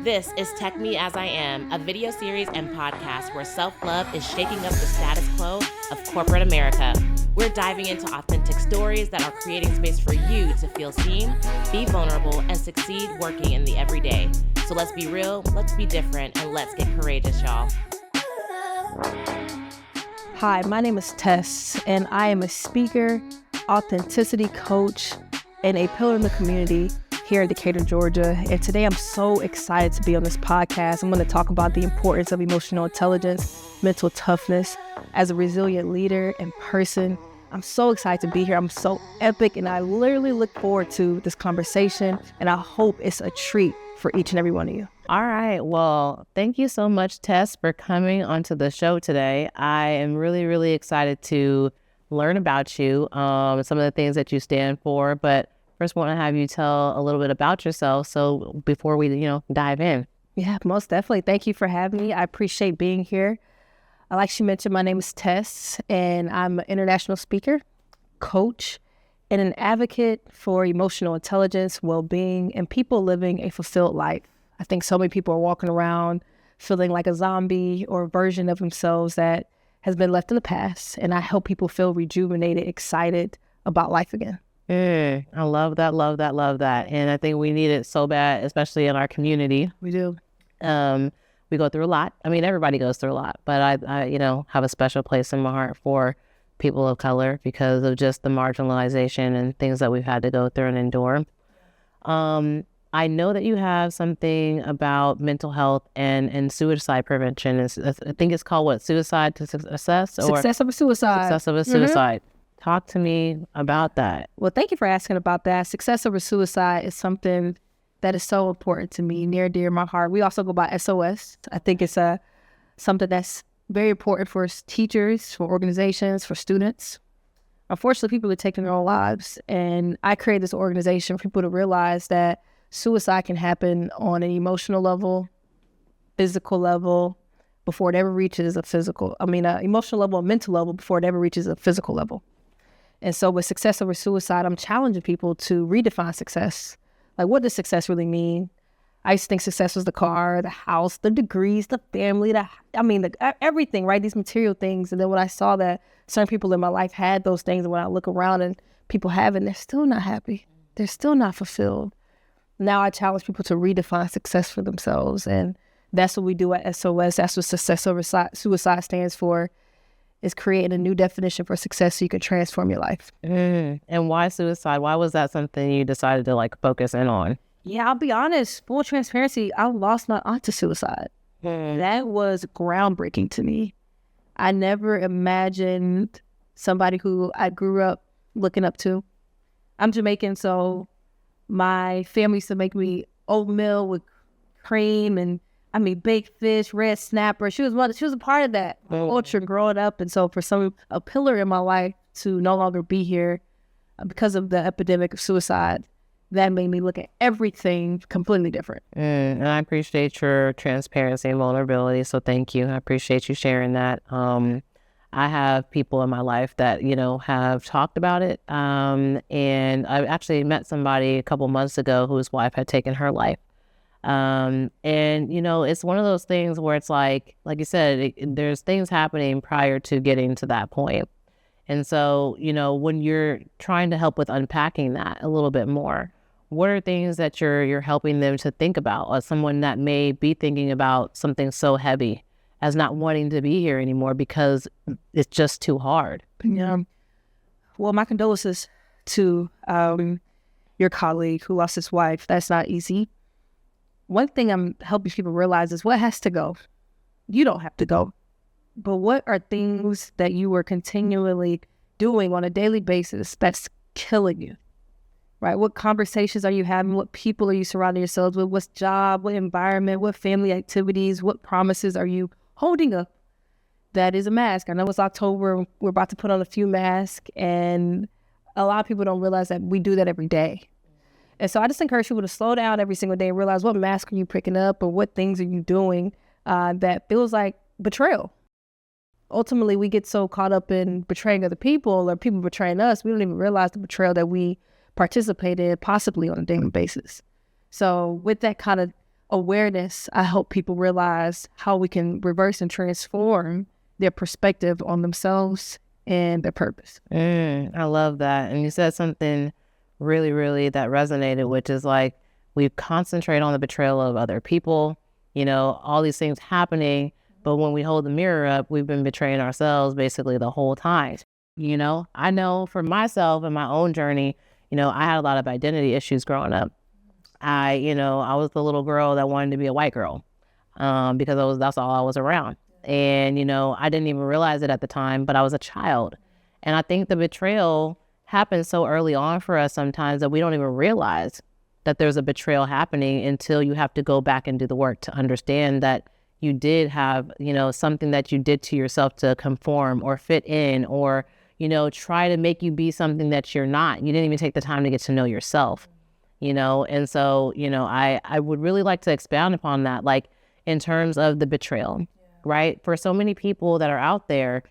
This is Tech Me As I Am, a video series and podcast where self-love is shaking up the status quo of corporate America. We're diving into authentic stories that are creating space for you to feel seen, be vulnerable, and succeed working in the everyday. So let's be real, let's be different, and let's get courageous, y'all. Hi, my name is Tes, and I am a speaker, authenticity coach, and a pillar in the community here in Decatur, Georgia. And today I'm so excited to be on this podcast. I'm going to talk about the importance of emotional intelligence, mental toughness as a resilient leader and person. I'm so excited to be here. I'm so epic, and I literally look forward to this conversation, and I hope it's a treat for each and every one of you. All right. Well, thank you so much, Tess, for coming onto the show today. I am really excited to learn about you, some of the things that you stand for. But first, I want to have you tell a little bit about yourself. So before we, dive in. Yeah, most definitely. Thank you for having me. I appreciate being here. Like she mentioned, my name is Tess, and I'm an international speaker, coach, and an advocate for emotional intelligence, well-being, and people living a fulfilled life. I think so many people are walking around feeling like a zombie or a version of themselves that has been left in the past, and I help people feel rejuvenated, excited about life again. I love that. And I think we need it so bad, especially in our community. We do. We go through a lot. I mean, everybody goes through a lot, but I have a special place in my heart for people of color because of just the marginalization and things that we've had to go through and endure. I know that you have something about mental health and suicide prevention. I think it's called what? Suicide to Success? Or Success over Suicide. Success over Suicide. Talk to me about that. Well, thank you for asking about that. Success over Suicide is something that is so important to me, near and dear to my heart. We also go by SOS. I think it's something that's very important for teachers, for organizations, for students. Unfortunately, people are taking their own lives, and I created this organization for people to realize that suicide can happen on an emotional level, physical level, before it ever reaches emotional level, and mental level before it ever reaches a physical level. And so with Success Over Suicide, I'm challenging people to redefine success. Like, what does success really mean? I used to think success was the car, the house, the degrees, the family, everything, right? These material things. And then when I saw that certain people in my life had those things, and when I look around and people have it, they're still not happy. They're still not fulfilled. Now I challenge people to redefine success for themselves. And that's what we do at SOS. That's what Success Over Suicide stands for, is creating a new definition for success so you can transform your life. And why suicide? Why was that something you decided to focus in on? Yeah, I'll be honest, full transparency, I lost my aunt to suicide. That was groundbreaking to me. I never imagined somebody who I grew up looking up to. I'm Jamaican, so my family used to make me oatmeal with cream and baked fish, red snapper. She was a part of that culture growing up. And so for a pillar in my life to no longer be here because of the epidemic of suicide, that made me look at everything completely different. And I appreciate your transparency and vulnerability. So thank you. I appreciate you sharing that. I have people in my life that, have talked about it. And I actually met somebody a couple months ago whose wife had taken her life. And it's one of those things where it's like you said, there's things happening prior to getting to that point. And so, when you're trying to help with unpacking that a little bit more, what are things that you're helping them to think about, or someone that may be thinking about something so heavy as not wanting to be here anymore because it's just too hard? Yeah. Well, my condolences to your colleague who lost his wife. That's not easy. One thing I'm helping people realize is what has to go. You don't have to go. But what are things that you are continually doing on a daily basis that's killing you, right? What conversations are you having? What people are you surrounding yourselves with? What job, what environment, what family activities, what promises are you holding up? That is a mask. I know it's October. We're about to put on a few masks, and a lot of people don't realize that we do that every day. And so I just encourage people to slow down every single day and realize what mask are you picking up, or what things are you doing that feels like betrayal. Ultimately, we get so caught up in betraying other people or people betraying us, we don't even realize the betrayal that we participate in possibly on a daily basis. So with that kind of awareness, I help people realize how we can reverse and transform their perspective on themselves and their purpose. I love that. And you said something really, really that resonated, which is like, we concentrate on the betrayal of other people, all these things happening. But when we hold the mirror up, we've been betraying ourselves basically the whole time. I know for myself and my own journey, I had a lot of identity issues growing up. I was the little girl that wanted to be a white girl because that's all I was around. And, I didn't even realize it at the time, but I was a child. And I think the betrayal happens so early on for us sometimes that we don't even realize that there's a betrayal happening until you have to go back and do the work to understand that you did have, something that you did to yourself to conform or fit in or, try to make you be something that you're not. You didn't even take the time to get to know yourself, And so, I would really like to expound upon that, like in terms of the betrayal, right? For so many people that are out there,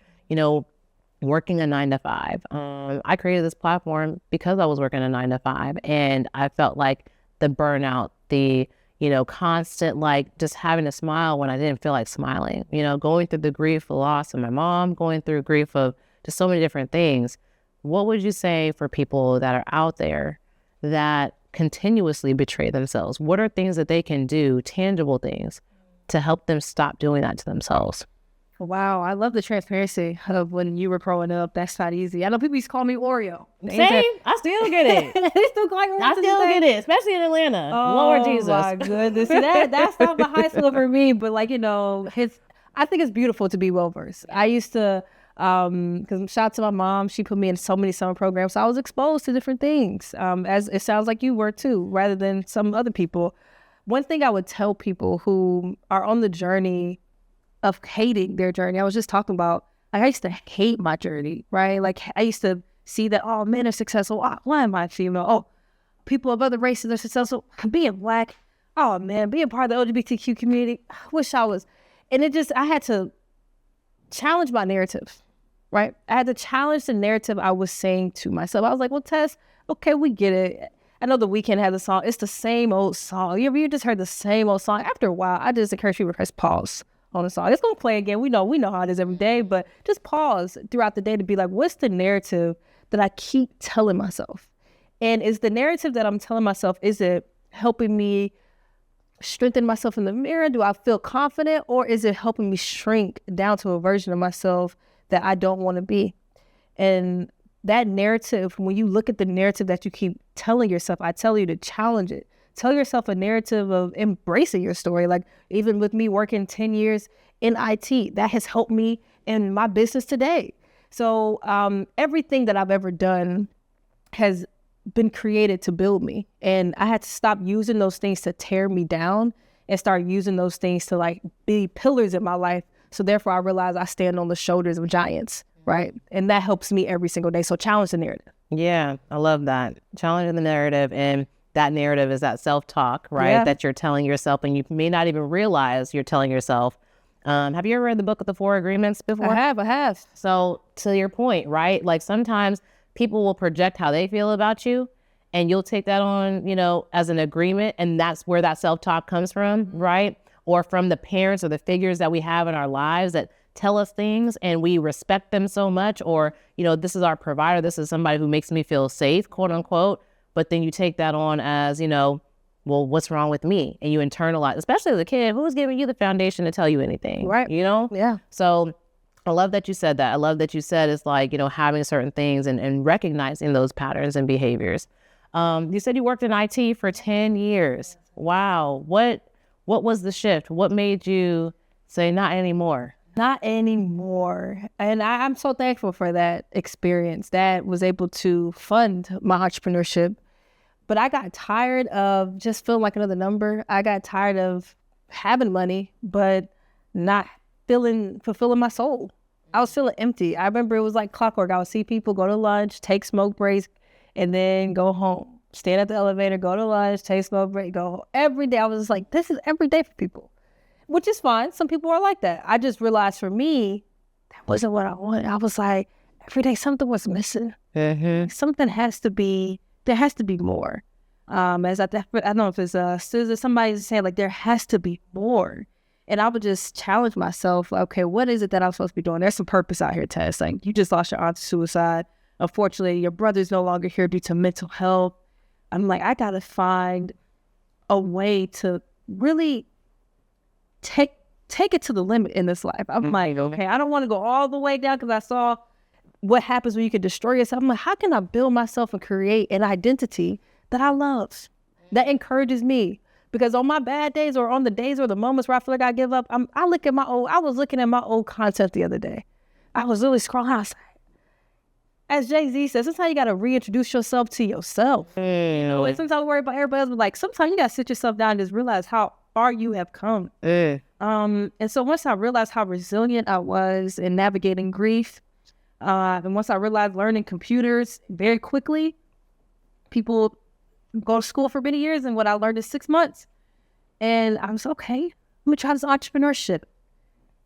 working a 9-to-5. I created this platform because I was working a 9-to-5, and I felt like the burnout, the constant, like just having a smile when I didn't feel like smiling, going through the grief, the loss of my mom, going through grief of just so many different things. What would you say for people that are out there that continuously betray themselves? What are things that they can do, tangible things, to help them stop doing that to themselves? Wow, I love the transparency of when you were growing up. That's not easy. I know people used to call me Oreo. Same. I still get it. They still call you. I still get it, especially in Atlanta. Lord Jesus. Oh my goodness. See, that's not the high school for me, but like, I think it's beautiful to be well versed. I used to, because shout out to my mom, she put me in so many summer programs. So I was exposed to different things, as it sounds like you were too, rather than some other people. One thing I would tell people who are on the journey of hating their journey, I was just talking about, like, I used to hate my journey, right? Like I used to see that, oh, men are successful. Oh, why am I female? Oh, people of other races are successful. Being Black, oh man, being part of the LGBTQ community, I wish I was. And I had to challenge my narrative, right? I had to challenge the narrative I was saying to myself. I was like, well, Tess, okay, we get it. I know The Weeknd has a song. It's the same old song. You just heard the same old song. After a while, I just encourage people to press pause on the song. It's going to play again. We know how it is every day, but just pause throughout the day to be like, what's the narrative that I keep telling myself? And is the narrative that I'm telling myself, is it helping me strengthen myself in the mirror? Do I feel confident? Or is it helping me shrink down to a version of myself that I don't want to be? And that narrative, when you look at the narrative that you keep telling yourself, I tell you to challenge it. Tell yourself a narrative of embracing your story. Like even with me working 10 years in IT, that has helped me in my business today. So everything that I've ever done has been created to build me. And I had to stop using those things to tear me down and start using those things to like be pillars in my life. So therefore I realized I stand on the shoulders of giants, right? And that helps me every single day. So challenge the narrative. Yeah, I love that. Challenging the narrative. And that narrative is that self-talk, right? Yeah. That you're telling yourself, and you may not even realize you're telling yourself. Have you ever read the book of the 4 Agreements before? I have. So to your point, right? Like sometimes people will project how they feel about you, and you'll take that on, as an agreement. And that's where that self-talk comes from, right? Or from the parents or the figures that we have in our lives that tell us things and we respect them so much, or, this is our provider. This is somebody who makes me feel safe, quote unquote. But then you take that on as, well, what's wrong with me? And you internalize, especially as a kid, who's giving you the foundation to tell you anything, right? Yeah. So I love that you said that. I love that you said it's like, having certain things and recognizing those patterns and behaviors. You said you worked in IT for 10 years. Wow. What was the shift? What made you say not anymore? Not anymore. And I'm so thankful for that experience that was able to fund my entrepreneurship. But I got tired of just feeling like another number. I got tired of having money, but not fulfilling my soul. I was feeling empty. I remember it was like clockwork. I would see people go to lunch, take smoke breaks, and then go home. Stand at the elevator, go to lunch, take smoke break, go home. Every day I was just like, this is every day for people, which is fine. Some people are like that. I just realized for me, that wasn't what I wanted. I was like, every day something was missing. Mm-hmm. There has to be more. As I don't know if it's Susan, somebody saying like there has to be more. And I would just challenge myself, like, okay, what is it that I'm supposed to be doing? There's some purpose out here, Tes. Like, you just lost your aunt to suicide. Unfortunately, your brother's no longer here due to mental health. I'm like, I got to find a way to really take it to the limit in this life. I'm like, okay, I don't want to go all the way down because I saw what happens when you can destroy yourself. I'm like, how can I build myself and create an identity that I love, that encourages me? Because on my bad days or on the days or the moments where I feel like I give up, I was looking at my old content the other day. I was really scrolling. I was like, as Jay-Z says, sometimes you got to reintroduce yourself to yourself. You know, and sometimes I worry about everybody else, but like sometimes you got to sit yourself down and just realize how far you have come. And so once I realized how resilient I was in navigating grief, and once I realized learning computers very quickly, people go to school for many years, and what I learned in 6 months. And I was okay, I'm gonna try this entrepreneurship.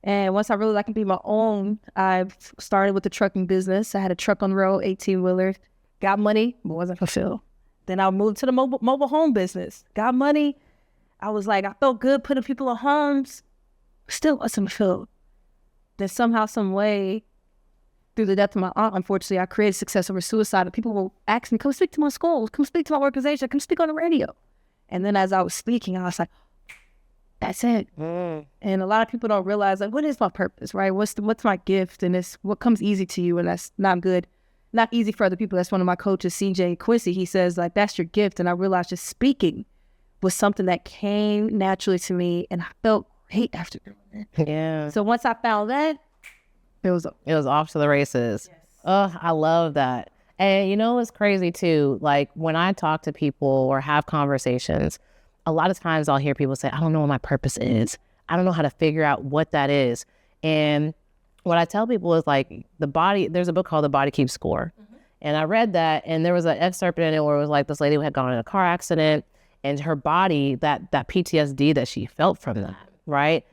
And once I realized I can be my own, I've started with the trucking business. I had a truck on the road, 18-wheeler, got money, but wasn't fulfilled. Then I moved to the mobile home business, got money. I was like, I felt good putting people in homes, still wasn't fulfilled. Then somehow, some way, through the death of my aunt, unfortunately, I created Success Over Suicide. And people will ask me, come speak to my school, come speak to my organization, come speak on the radio. And then as I was speaking, I was like, that's it. And a lot of people don't realize, like, what is my purpose, right? What's my gift? And it's what comes easy to you, and that's not good. Not easy for other people. That's one of my coaches, CJ Quincy. He says, like, that's your gift. And I realized just speaking was something that came naturally to me, and I felt great after doing it. Yeah. So once I found that, it was off to the races. Yes. Oh, I love that. And you know, it's crazy too. Like when I talk to people or have conversations, a lot of times I'll hear people say, I don't know what my purpose is. I don't know how to figure out what that is. And what I tell people is like there's a book called The Body Keeps Score. And I read that, and there was an excerpt in it where it was like this lady who had gone in a car accident, and her body, that PTSD that she felt from that, right?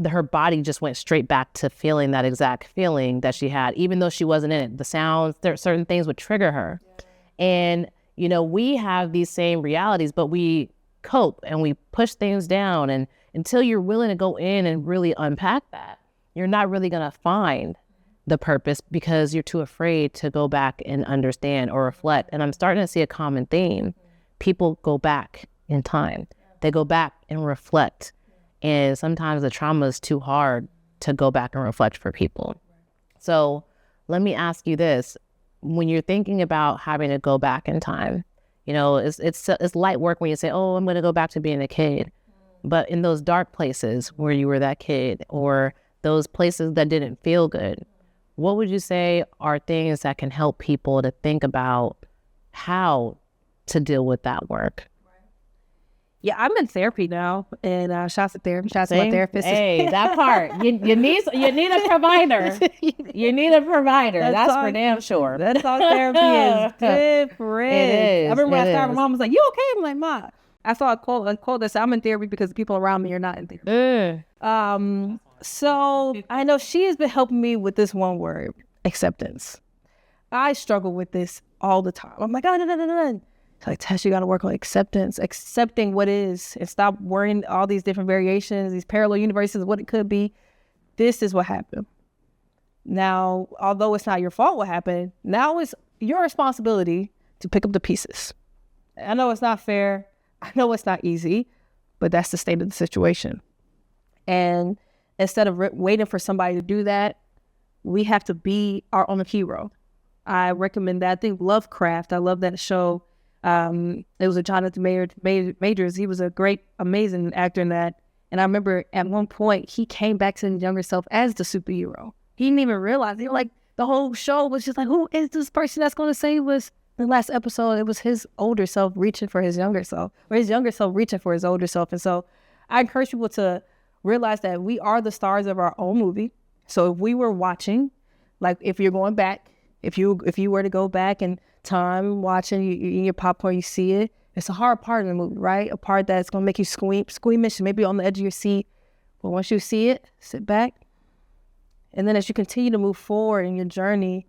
Her body just went straight back to feeling that exact feeling that she had, even though she wasn't in it. The sounds, certain things would trigger her. Yeah. And, you know, we have these same realities, but we cope and we push things down. And until you're willing to go in and really unpack that, you're not really going to find the purpose because you're too afraid to go back and understand or reflect. And I'm starting to see a common theme. People go back in time. They go back and reflect. And sometimes the trauma is too hard to go back and reflect for people. So let me ask you this. When you're thinking about having to go back in time, you know, it's light work when you say, oh, I'm going to go back to being a kid. But in those dark places where you were that kid, or those places that didn't feel good, what would you say are things that can help people to think about how to deal with that work? Yeah, I'm in therapy now, and shouts to therapy. Shouts to my therapist. Hey, that part. You need a provider. You need a provider. That's for damn sure. That's all therapy is different. It is. I remember when I started, my mom was like, "You okay?" I'm like, "Ma." I saw a quote that said, "I'm in therapy because the people around me are not in therapy." So I know she has been helping me with this one word, acceptance. I struggle with this all the time. I'm like, oh, no. It's like, Tes, you got to work on acceptance, accepting what is, and stop worrying all these different variations, these parallel universes, what it could be. This is what happened. Now, although it's not your fault what happened, now it's your responsibility to pick up the pieces. I know it's not fair. I know it's not easy, but that's the state of the situation. And instead of waiting for somebody to do that, we have to be our own hero. I recommend that. I think Lovecraft, I love that show. It was a Jonathan Majors. He was a great, amazing actor in that. And I remember at one point, he came back to his younger self as the superhero. He didn't even realize it. Like, the whole show was just like, who is this person that's going to save us? The last episode, it was his older self reaching for his younger self, or his younger self reaching for his older self. And so I encourage people to realize that we are the stars of our own movie. So if we were watching, like if you're going back, if you were to go back in time watching, you eat your popcorn, you see it, it's a hard part of the movie, right? A part that's going to make you squeamish, maybe on the edge of your seat. But once you see it, sit back. And then as you continue to move forward in your journey,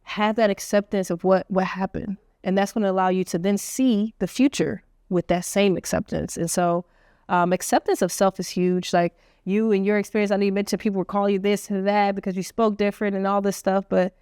have that acceptance of what happened. And that's going to allow you to then see the future with that same acceptance. And so acceptance of self is huge. Like you and your experience, I know you mentioned people would call you this and that because you spoke different and all this stuff, but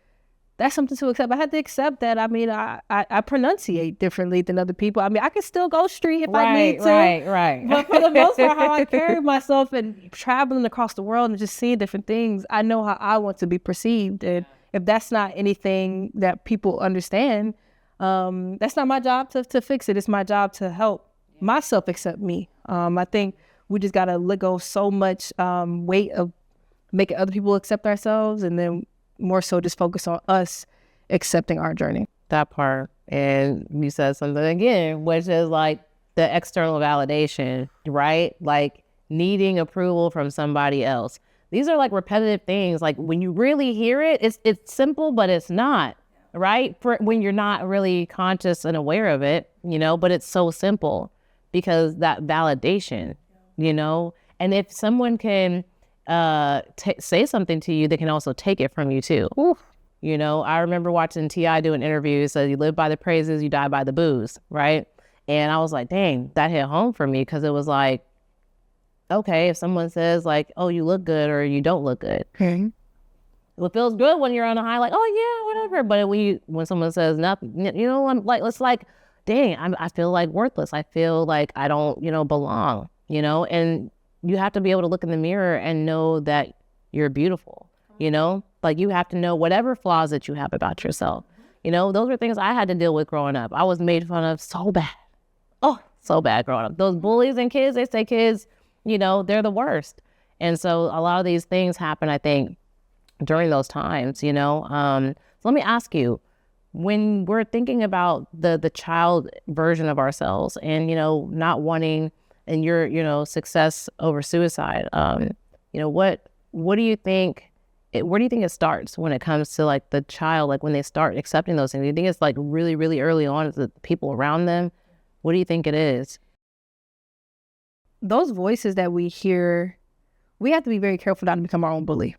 that's something to accept. I had to accept that. I mean, I pronunciate differently than other people. I mean, I can still go street if I need to. Right. But for the most part, how I carry myself and traveling across the world and just seeing different things, I know how I want to be perceived. And if that's not anything that people understand, that's not my job to fix it. It's my job to help myself accept me. I think we just got to let go so much weight of making other people accept ourselves, and then more so just focus on us accepting our journey. That part. And you said something again, which is like the external validation, right? Like needing approval from somebody else. These are like repetitive things. Like when you really hear it, it's simple, but it's not, right? When you're not really conscious and aware of it, but it's so simple because that validation, and if someone can say something to you, they can also take it from you too. Ooh. I remember watching T.I. do an interview. So you live by the praises, you die by the booze, right? And I was like, dang, that hit home for me, because it was like, okay, if someone says like, oh, you look good or you don't look good. Okay. Well, it feels good when you're on a high, like, oh yeah, whatever. But when someone says nothing, I'm like, it's like, dang, I feel like worthless. I feel like I don't, belong, and you have to be able to look in the mirror and know that you're beautiful, like you have to know whatever flaws that you have about yourself. Those are things I had to deal with growing up. I was made fun of so bad. Oh, so bad growing up. Those bullies and kids, they say kids, they're the worst. And so a lot of these things happen, I think, during those times, So let me ask you, when we're thinking about the child version of ourselves and, not wanting, and your success over suicide, what do you think, where do you think it starts when it comes to like the child, like when they start accepting those things? Do you think it's like really, really early on with the people around them? What do you think it is? Those voices that we hear, we have to be very careful not to become our own bully.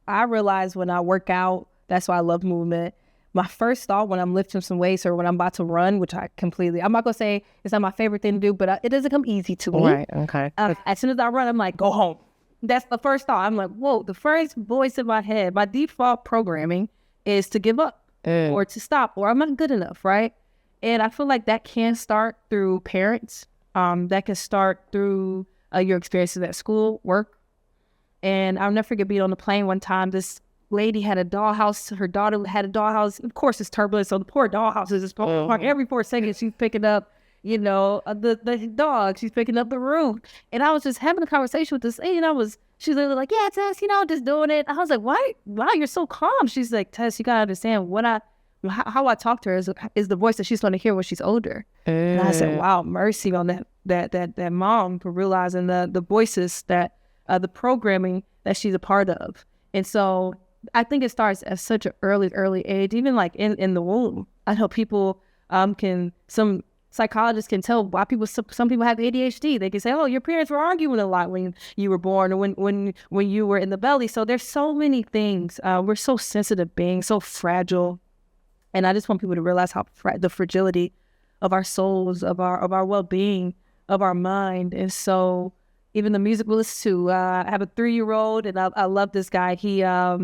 I realize when I work out, that's why I love movement. My first thought when I'm lifting some weights or when I'm about to run, which I'm not going to say it's not my favorite thing to do, but it doesn't come easy to me. Right, okay. As soon as I run, I'm like, go home. That's the first thought. I'm like, whoa, the first voice in my head, my default programming is to give up or to stop, or I'm not good enough, right? And I feel like that can start through parents. That can start through your experiences at school, work. And I'll never forget being on the plane one time. This lady had a dollhouse. Her daughter had a dollhouse. Of course, it's turbulent, so the poor dollhouse is just every 4 seconds she's picking up, the dog. She's picking up the room. And I was just having a conversation with this lady, and she's literally like, yeah, Tess, just doing it. I was like, why? Wow, you're so calm. She's like, Tess, you gotta understand how I talk to her is the voice that she's going to hear when she's older. And I said, wow, mercy on that mom for realizing the voices that the programming that she's a part of. And so I think it starts at such an early age, even like in the womb. I know people some psychologists can tell why some people have ADHD. They can say, oh, your parents were arguing a lot when you were born or when you were in the belly. So there's so many things. We're so sensitive beings, so fragile. And I just want people to realize how the fragility of our souls, of our well-being, of our mind. And so even the music we listen to, I have a 3-year-old, and I love this guy. I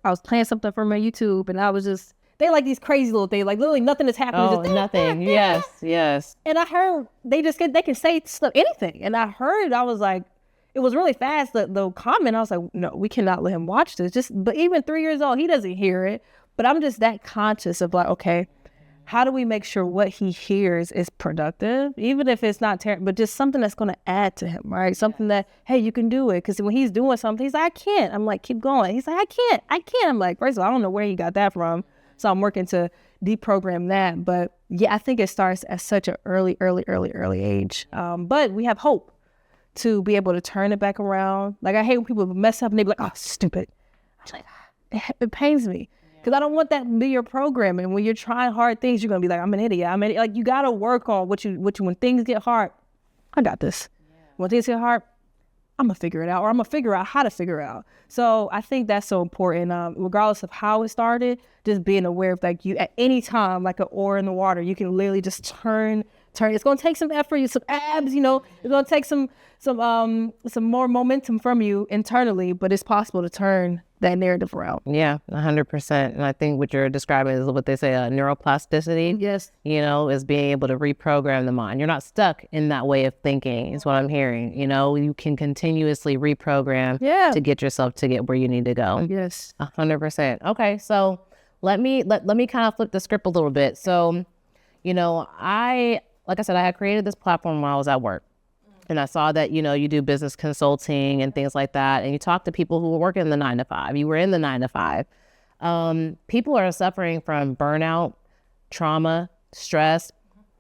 was playing something from my YouTube, and I was just, they like these crazy little things, like literally nothing is happening. Oh, just, nothing. Yes. And I heard they can say stuff, anything. And I was like, it was really fast. The comment, I was like, no, we cannot let him watch this. But even 3 years old, he doesn't hear it. But I'm just that conscious of like, okay, how do we make sure what he hears is productive, even if it's not terrible, but just something that's going to add to him, right? Something that, hey, you can do it. Because when he's doing something, he's like, I can't. I'm like, keep going. He's like, I can't. I'm like, first of all, I don't know where he got that from. So I'm working to deprogram that. But yeah, I think it starts at such an early age. But we have hope to be able to turn it back around. Like, I hate when people mess up and they be like, oh, stupid. I'm like, it pains me. Because I don't want that to be your programming. When you're trying hard things, you're going to be like, I'm an idiot. Like, you got to work on when things get hard. I got this. Yeah. When things get hard, I'm gonna figure it out, or I'm gonna figure out how to figure it out. So I think that's so important. Regardless of how it started, just being aware of like you at any time, like an oar in the water, you can literally just turn. It's gonna take some effort, some abs, you know. It's gonna take some more momentum from you internally, but it's possible to turn that narrative around. Yeah, 100%. And I think what you're describing is what they say, neuroplasticity. Yes. You know, is being able to reprogram the mind. You're not stuck in that way of thinking, is what I'm hearing. You know, you can continuously reprogram to get yourself to get where you need to go. Yes. 100%. Okay, so let me kind of flip the script a little bit. So, you know, like I said, I had created this platform while I was at work. And I saw that, you know, you do business consulting and things like that. And you talk to people who were working in the 9 to 5. You were in the 9 to 5. People are suffering from burnout, trauma, stress,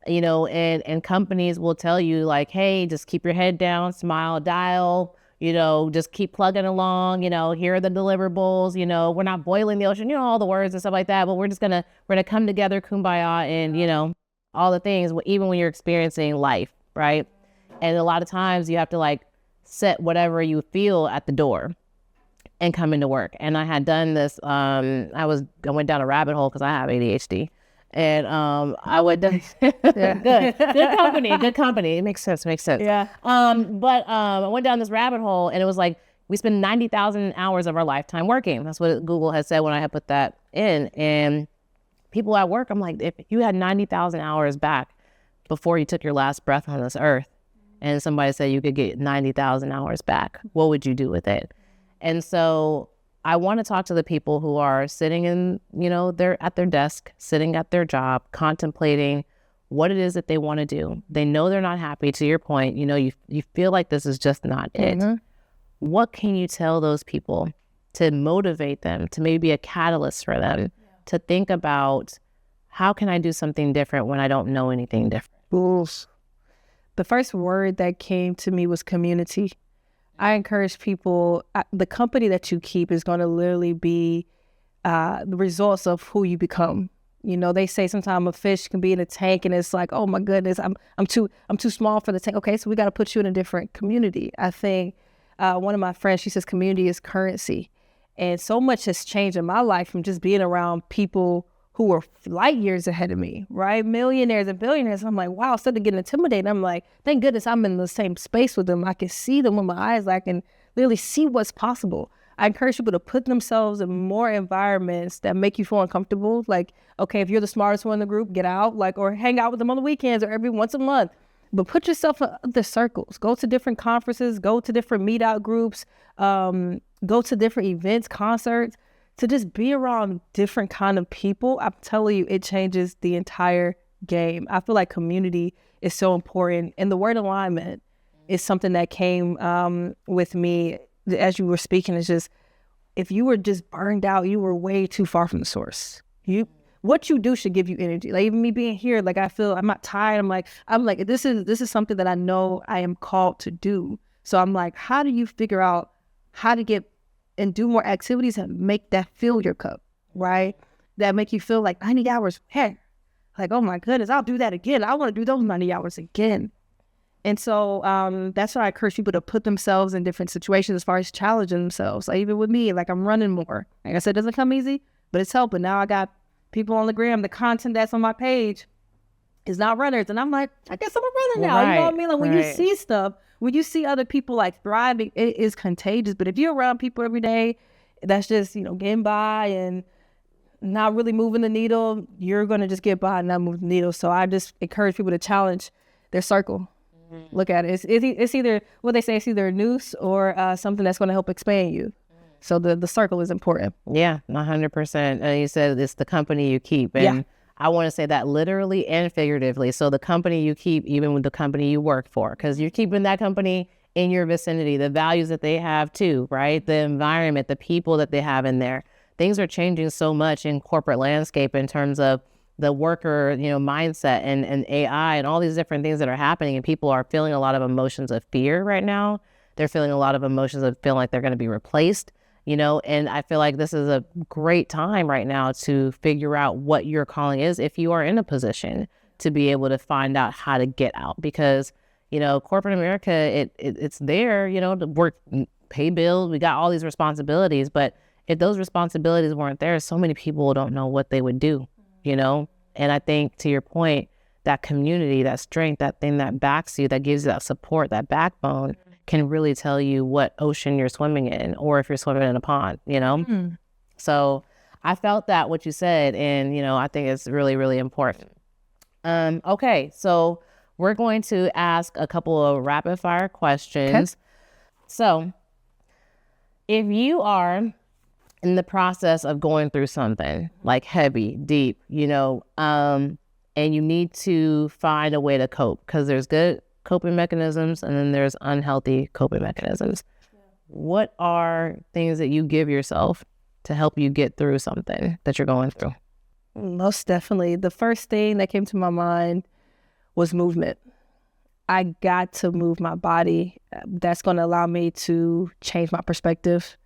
you know, and companies will tell you like, hey, just keep your head down, smile, dial, you know, just keep plugging along, you know, here are the deliverables, you know, we're not boiling the ocean, you know, all the words and stuff like that, but we're gonna come together, kumbaya, and, you know, all the things, even when you're experiencing life, right? And a lot of times you have to like set whatever you feel at the door and come into work. And I had done this, I went down a rabbit hole because I have ADHD. And I went down, good company. It makes sense. Yeah. But I went down this rabbit hole, and it was like, we spend 90,000 hours of our lifetime working. That's what Google had said when I had put that in. And people at work, I'm like, if you had 90,000 hours back before you took your last breath on this earth, and somebody said you could get 90,000 hours back, what would you do with it? And so I want to talk to the people who are sitting in, you know, they're at their desk, sitting at their job, contemplating what it is that they want to do. They know they're not happy, to your point, you know, you feel like this is just not it. What can you tell those people to motivate them, to maybe be a catalyst for them, to think about, how can I do something different when I don't know anything different? The first word that came to me was community. I encourage people, the company that you keep is going to literally be the results of who you become. You know, they say sometimes a fish can be in a tank and it's like, oh my goodness, I'm too small for the tank. Okay, so we got to put you in a different community. I think one of my friends, she says community is currency. And so much has changed in my life from just being around people who were light years ahead of me, right? Millionaires and billionaires. I'm like, wow, instead of getting intimidated, I'm like, thank goodness I'm in the same space with them. I can see them with my eyes. I can literally see what's possible. I encourage people to put themselves in more environments that make you feel uncomfortable. Like, okay, if you're the smartest one in the group, get out, like, or hang out with them on the weekends or every once a month. But put yourself in other circles. Go to different conferences, go to different meetup groups, go to different events, concerts. To just be around different kind of people, I'm telling you, it changes the entire game. I feel like community is so important. And the word alignment is something that came with me as you were speaking. It's just, if you were just burned out, you were way too far from the source. What you do should give you energy. Like even me being here, like I feel I'm not tired. I'm like, this is something that I know I am called to do. So I'm like, how do you figure out how to get and do more activities that make that fill your cup, right? That make you feel like 90 hours, hey, like, oh my goodness, I'll do that again. I want to do those 90 hours again. And so that's why I encourage people to put themselves in different situations as far as challenging themselves. Like even with me, like I'm running more. Like I said, it doesn't come easy, but it's helping. Now I got people on the gram, the content that's on my page is not runners. And I'm like, I guess I'm a runner now. You know what I mean? Like when you see stuff, when you see other people like thriving, it is contagious. But if you're around people every day, that's just, you know, getting by and not really moving the needle, you're going to just get by and not move the needle. So I just encourage people to challenge their circle. Look at it. It's either, what they say, it's either a noose or something that's going to help expand you. So the circle is important. Yeah, 100%. And you said it's the company you keep. And I want to say that literally and figuratively. So the company you keep, even with the company you work for, because you're keeping that company in your vicinity, the values that they have too, right? The environment, the people that they have in there. Things are changing so much in corporate landscape in terms of the worker, you know, mindset and AI and all these different things that are happening. And people are feeling a lot of emotions of fear right now. They're feeling a lot of emotions of feeling like they're going to be replaced. You know, and I feel like this is a great time right now to figure out what your calling is if you are in a position to be able to find out how to get out. Because, corporate America, it's there, to work, pay bills. We got all these responsibilities, but if those responsibilities weren't there, so many people don't know what they would do, And I think, to your point, that community, that strength, that thing that backs you, that gives you that support, that backbone, can really tell you what ocean you're swimming in, or if you're swimming in a pond, So I felt that what you said, and, I think it's really, really important. Okay, so we're going to ask a couple of rapid fire questions. Okay. So if you are in the process of going through something like heavy, deep, and you need to find a way to cope, because there's good coping mechanisms and then there's unhealthy coping mechanisms. Yeah. What are things that you give yourself to help you get through something that you're going through? Most definitely. The first thing that came to my mind was movement. I got to move my body. That's going to allow me to change my perspective.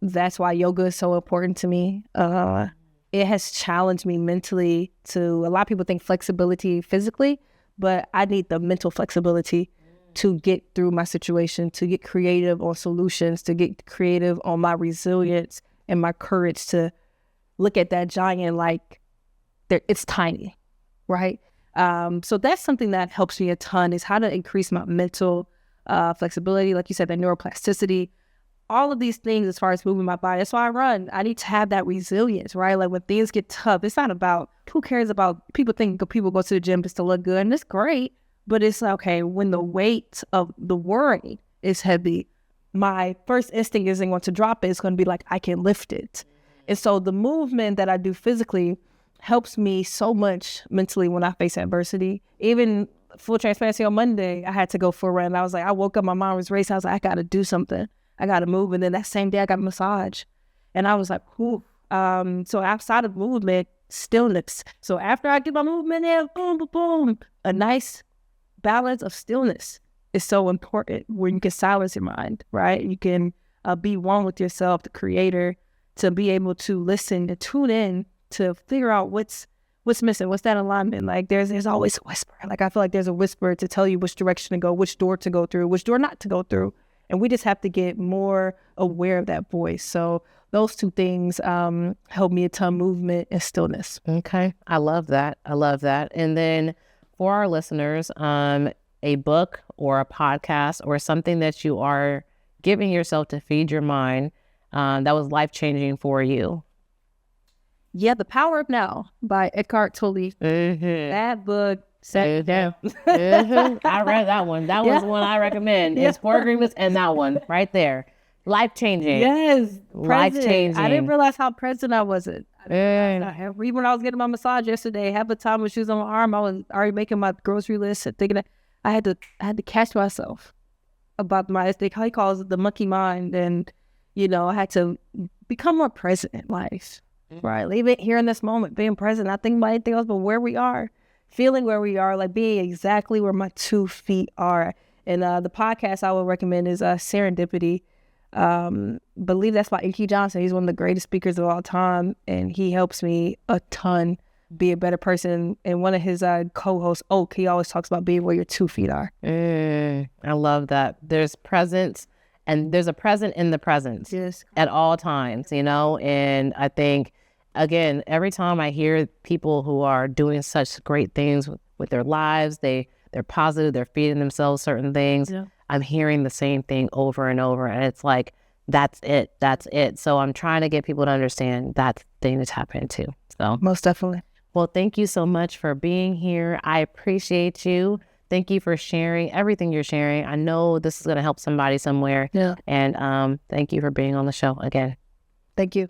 That's why yoga is so important to me. It has challenged me mentally. A lot of people think flexibility physically, but I need the mental flexibility to get through my situation, to get creative on solutions, to get creative on my resilience and my courage to look at that giant like it's tiny, right? So that's something that helps me a ton, is how to increase my mental flexibility. Like you said, the neuroplasticity, all of these things as far as moving my body. That's why I run. I need to have that resilience, right? Like when things get tough, it's not about, who cares about, people think people go to the gym just to look good, and it's great, but it's like, okay, when the weight of the worry is heavy, my first instinct isn't going to drop it. It's going to be like, I can lift it. And so the movement that I do physically helps me so much mentally when I face adversity. Even full transparency, on Monday, I had to go for a run. I was like, I woke up, my mind was racing. I was like, I got to do something. I got to move. And then that same day I got a massage. And I was like, whew. So outside of movement, stillness. So after I get my movement in, boom, boom, boom, a nice balance of stillness is so important, where you can silence your mind, right? You can be one with yourself, the creator, to be able to listen and tune in to figure out what's missing, what's that alignment. Like there's always a whisper. Like I feel like there's a whisper to tell you which direction to go, which door to go through, which door not to go through. And we just have to get more aware of that voice. So those two things help me a ton, movement and stillness. Okay. I love that. And then for our listeners, a book or a podcast or something that you are giving yourself to feed your mind that was life-changing for you. Yeah, The Power of Now by Eckhart Tolle. Mm-hmm. That book. Mm-hmm. I read that one. That was one I recommend. It's 4 Agreements and that one right there. Life-changing. Yes. Life-changing. I didn't realize how present I wasn't. Even when I was getting my massage yesterday, half the time when she was on my arm, I was already making my grocery list and thinking that I had to catch myself about how he calls it the monkey mind. And, I had to become more present in life, right? Leave it here in this moment, being present, not thinking about anything else but where we are, feeling where we are, like being exactly where my 2 feet are. And the podcast I would recommend is Serendipity. Believe that's by E.K. Johnson. He's one of the greatest speakers of all time, and he helps me a ton be a better person. And one of his co-hosts, Oak, he always talks about being where your 2 feet are. I love that. There's presence, and there's a present in the present at all times, and I think, again, every time I hear people who are doing such great things with their lives, they're positive, they're feeding themselves certain things. Yeah. I'm hearing the same thing over and over, and it's like, that's it. So I'm trying to get people to understand that's the thing to tap into. So most definitely. Well, thank you so much for being here. I appreciate you. Thank you for sharing everything you're sharing. I know this is going to help somebody somewhere. Yeah. And thank you for being on the show again. Thank you.